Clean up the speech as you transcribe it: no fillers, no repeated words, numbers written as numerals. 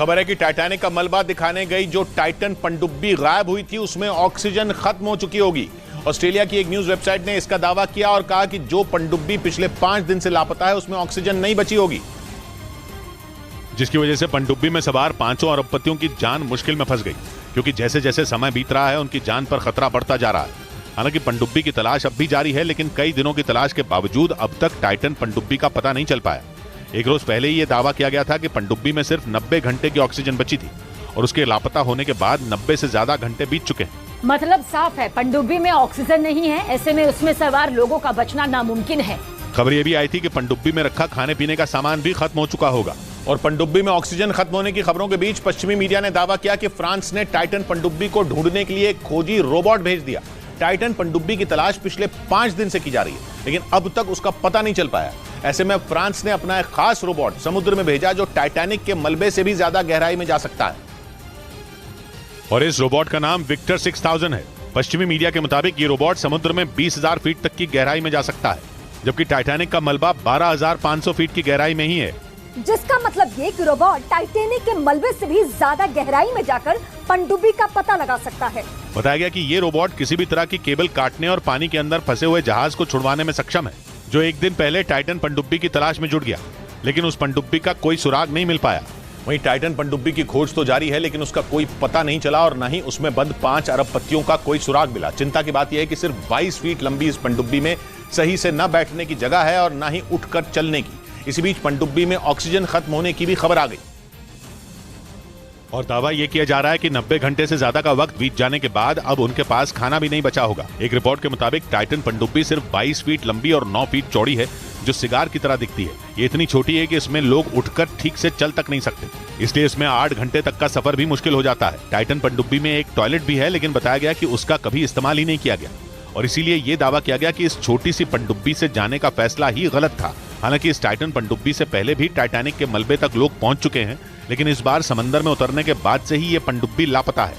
खबर है कि टाइटैनिक का मलबा दिखाने गई जो टाइटन पनडुब्बी गायब हुई थी उसमें ऑक्सीजन खत्म हो चुकी होगी। ऑस्ट्रेलिया की एक न्यूज वेबसाइट ने इसका दावा किया और कहा कि जो पनडुब्बी पिछले 5 दिन से लापता है उसमें ऑक्सीजन नहीं बची होगी, जिसकी वजह से पनडुब्बी में सवार 5 अरबपतियों की जान मुश्किल में फंस गई, क्योंकि जैसे जैसे समय बीत रहा है उनकी जान पर खतरा बढ़ता जा रहा है। हालांकि पनडुब्बी की तलाश अब भी जारी है, लेकिन कई दिनों की तलाश के बावजूद अब तक टाइटन पनडुब्बी का पता नहीं चल पाया। एक रोज पहले ही यह दावा किया गया था कि पनडुब्बी में सिर्फ 90 घंटे की ऑक्सीजन बची थी और उसके लापता होने के बाद 90 से ज्यादा घंटे बीत चुके हैं। मतलब साफ है, पनडुब्बी में ऑक्सीजन नहीं है, ऐसे में उसमें सवार लोगों का बचना नामुमकिन है। खबर यह भी आई थी कि पनडुब्बी में रखा खाने पीने का सामान भी खत्म हो चुका होगा। और पनडुब्बी में ऑक्सीजन खत्म होने की खबरों के बीच पश्चिमी मीडिया ने दावा किया कि फ्रांस ने टाइटन पनडुब्बी को ढूंढने के लिए एक खोजी रोबोट भेज दिया। टाइटन पनडुब्बी की तलाश पिछले 5 दिन से की जा रही है, लेकिन अब तक उसका पता नहीं चल पाया। ऐसे में फ्रांस ने अपना एक खास रोबोट समुद्र में भेजा जो टाइटैनिक के मलबे से भी ज्यादा गहराई में जा सकता है। और इस रोबोट का नाम विक्टर 6000 है। पश्चिमी मीडिया के मुताबिक ये रोबोट समुद्र में 20,000 फीट तक की गहराई में जा सकता है, जबकि टाइटैनिक का मलबा 12,500 फीट की गहराई में ही है। जिसका मतलब ये कि रोबोट टाइटैनिक के मलबे से भी ज्यादा गहराई में जाकर पनडुब्बी का पता लगा सकता है। बताया गया कि ये रोबोट किसी भी तरह की केबल काटने और पानी के अंदर फंसे हुए जहाज को छुड़वाने में सक्षम है, जो एक दिन पहले टाइटन पनडुब्बी की तलाश में जुट गया, लेकिन उस पनडुब्बी का कोई सुराग नहीं मिल पाया। वहीं टाइटन पनडुब्बी की खोज तो जारी है, लेकिन उसका कोई पता नहीं चला और न ही उसमें बंद 5 अरबपतियों का कोई सुराग मिला। चिंता की बात यह है कि सिर्फ 22 फीट लंबी इस पनडुब्बी में सही से न बैठने की जगह है और न ही उठकर चलने की। इसी बीच पनडुब्बी में ऑक्सीजन खत्म होने की भी खबर आ गई और दावा यह किया जा रहा है कि 90 घंटे से ज्यादा का वक्त बीत जाने के बाद अब उनके पास खाना भी नहीं बचा होगा। एक रिपोर्ट के मुताबिक टाइटन पनडुब्बी सिर्फ 22 फीट लंबी और 9 फीट चौड़ी है, जो सिगार की तरह दिखती है। ये इतनी छोटी है कि इसमें लोग उठकर ठीक से चल तक नहीं सकते, इसलिए इसमें 8 घंटे तक का सफर भी मुश्किल हो जाता है। टाइटन पनडुब्बी में एक टॉयलेट भी है, लेकिन बताया गया कि उसका कभी इस्तेमाल ही नहीं किया गया और इसीलिए ये दावा किया गया कि इस छोटी सी पनडुब्बी से जाने का फैसला ही गलत था। हालांकि इस टाइटन पनडुब्बी से पहले भी टाइटैनिक के मलबे तक लोग पहुंच चुके हैं, लेकिन इस बार समंदर में उतरने के बाद से ही ये पनडुब्बी लापता है।